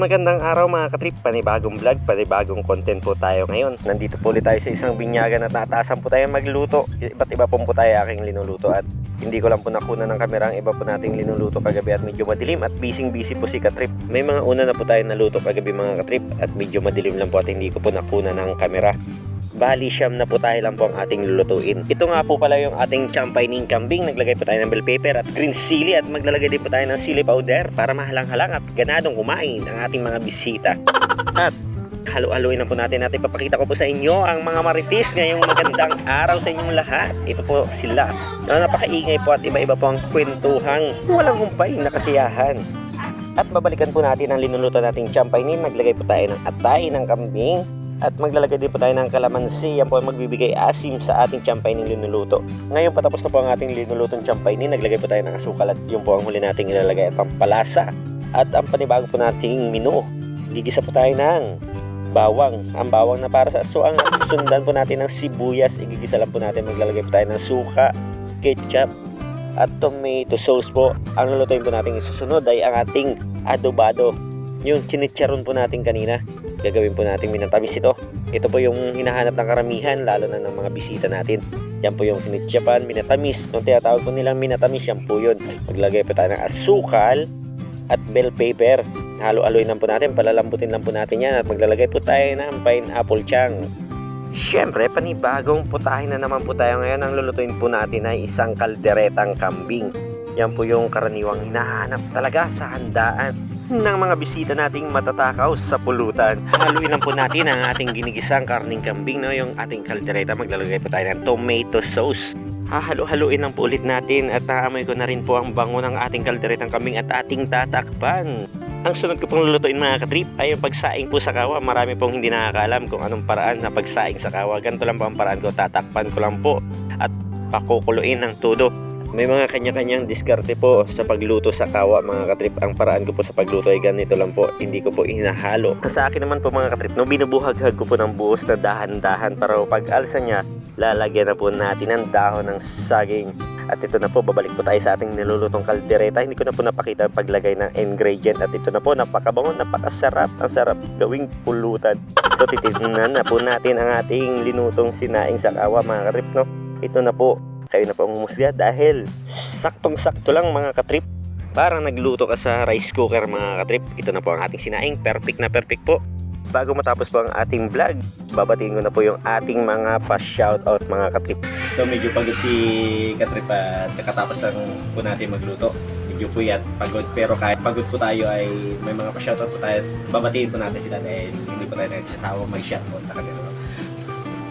Magandang araw mga katrip, panibagong vlog, panibagong content po tayo ngayon. Nandito po ulit tayo sa isang binyagan at nataasan po tayo magluto. Iba't iba po tayo aking linuluto at hindi ko lang po nakuna ng kamera ang iba po nating linuluto kagabi at medyo madilim at busy po si katrip. May mga una na po tayo naluto kagabi mga katrip at medyo madilim lang po at hindi ko po nakuna ng kamera. Bali, siyam na po tayo lang po ang ating lulutuin. Ito nga po pala yung ating champay ning kambing. Naglagay po tayo ng bell pepper at green chili at maglalagay din po tayo ng chili powder para mahalang-halang at ganadong kumain ang ating mga bisita. At halo-haloin na po natin at ipapakita ko po sa inyo ang mga marites ngayong magandang araw sa inyong lahat. Ito po sila. Napakaingay po at iba-iba po ang kwentuhang walang humpay na kasiyahan. At babalikan po natin ang linuluto nating champay ning. Naglagay po tayo ng atay ng kambing. At maglalagay din po tayo ng kalamansi. Yan po ay magbibigay asim sa ating champay ning linuluto. Ngayon patapos na po ang ating linulutong champay ning. Naglagay po tayo ng asukal at yun po ang huli nating ilalagay at pampalasa. At ang panibago po nating menu, gigisa po tayo ng bawang. Ang bawang na para sa suang at sundan po natin ng sibuyas. Igigisa lang po natin. Maglalagay po tayo ng suka, ketchup at tomato sauce po. Ang lulutuin po natin isusunod ay ang ating adobado. Yung chinitcharon po natin kanina, gagawin po natin minatamis ito. Ito po yung hinahanap ng karamihan, lalo na ng mga bisita natin. Yan po yung kinitchapan, minatamis. Nung tinatawag po nilang minatamis, yan po yun. Maglagay po tayo ng asukal at bell pepper. Halo-haloy lang po natin, palalambutin lang po natin yan. At maglalagay po tayo ng pineapple chang. Siyempre, panibagong putahin na naman po tayo ngayon. Ang lulutuin po natin ay isang kalderetang kambing. Yan po yung karaniwang hinahanap talaga sa handaan ng mga bisita nating matatakaw sa pulutan. Haluin lang po natin ang ating ginigisang karning kambing, no? Yung ating kaldereta. Maglalagay po tayo ng tomato sauce. Halo-haluin lang po ulit natin at naamoy ko na rin po ang bango ng ating kalderetang kambing at ating tatakpan. Ang sunod ko pong lulutuin mga katrip ay yung pagsaing po sa kawa. Marami pong hindi nakakaalam kung anong paraan na pagsaing sa kawa. Ganito lang po ang paraan ko. Tatakpan ko lang po at pakukuluin ng todo. May mga kanya-kanyang diskarte po sa pagluto sa kawa mga katrip. Ang paraan ko po sa pagluto ay ganito lang po. Hindi ko po hinahalo. Sa akin naman po mga katrip, no, binubuhag-hag ko po ng buhos na dahan-dahan para pag alsa niya, lalagyan na po natin ng dahon ng saging. At ito na po, babalik po tayo sa ating nilulutong kaldereta. Hindi ko na po napakita ang paglagay ng ingredient. At ito na po, napakabango, napakasarap. Ang sarap gawing pulutan. So titignan na po natin ang ating linutong sinaing sa kawa mga katrip, no. Ito na po. Kayo na po ang humusga dahil saktong-sakto lang mga katrip. Parang nagluto ka sa rice cooker mga katrip. Ito na po ang ating sinaing. Perfect na perfect po. Bago matapos po ang ating vlog, babatiin ko na po yung ating mga pa-shoutout mga katrip. So medyo pagod si katrip at kakatapos lang po natin magluto. Medyo puyat, pagod. Pero kahit pagod po tayo ay may mga pa-shoutout po tayo. Babatiin po natin sila dahil hindi po tayo nagsasawa mag-shoutout sa kanila.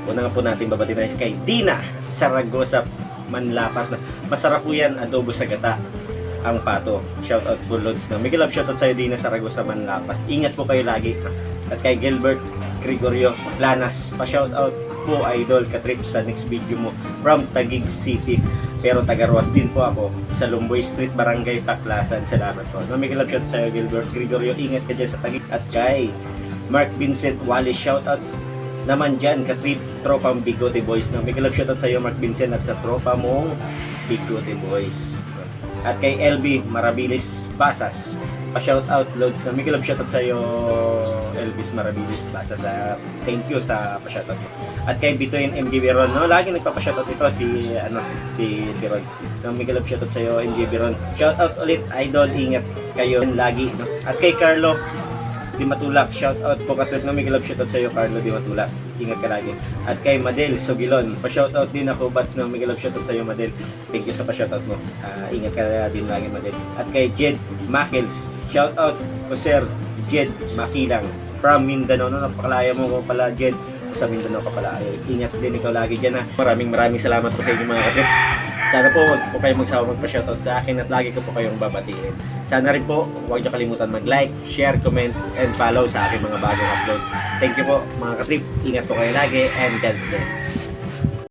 Una nga po natin babatiin na kay Dina Saragosa Manlapas na masarap po yan, adobo sa gata ang pato. Shoutout po Lods na Miguel Love, shoutout sa'yo Dina Saragosa Manlapas. Ingat po kayo lagi. At kay Gilbert Gregorio Planas, pa-shoutout po idol katrip sa next video mo from Taguig City. Pero taga-Roas din po ako sa Lumboy Street, Barangay Taklasan. Salamat po. Miguel Love, shoutout sa'yo Gilbert Gregorio. Ingat ka dyan sa Taguig. At kay Mark Vincent Wallace, shoutout naman dyan, katrip, tropang Bigote Boys. No? Miguel Love, shoutout sa iyo Mark Vincent at sa tropa mong Bigote Boys. At kay LB Marabilis Basas, pa-shoutout Loads. No? Miguel Love, shoutout sa iyo Elvis Marabilis Basas. Thank you sa pa-shoutout. At kay Bitoin MG Biron, no? Lagi nagpa-shoutout ito si Biron. No? Miguel Love, shoutout sa iyo MG Biron. Shoutout ulit idol, ingat kayo lagi. No? At kay Carlo Di Matulak, shout out po katulad ng Miguel Love, shout out sa iyo Carlo Di Matulak, ingat ka lagi. At kay Madel Sogilon, pa-shout out din ako Bats ng Miguel Love, shout out sa iyo Madel, thank you sa pa-shout out mo, ingat ka din lagi Madel. At kay Jed Makils, shout out po Sir Jed Makilang from Mindanao, no, napakalaya mo ko pala Jed, sa Mindanao ka pala, ingat din ikaw lagi dyan ha. Maraming salamat po sa inyo mga katrip. Sana po huwag po kayong magsawa magpa-shoutout sa akin at lagi ko po kayong babatiin. Sana rin po huwag niyo kalimutan mag-like, share, comment, and follow sa aking mga bagong upload. Thank you po mga katrip. Ingat po kayo lagi and God bless.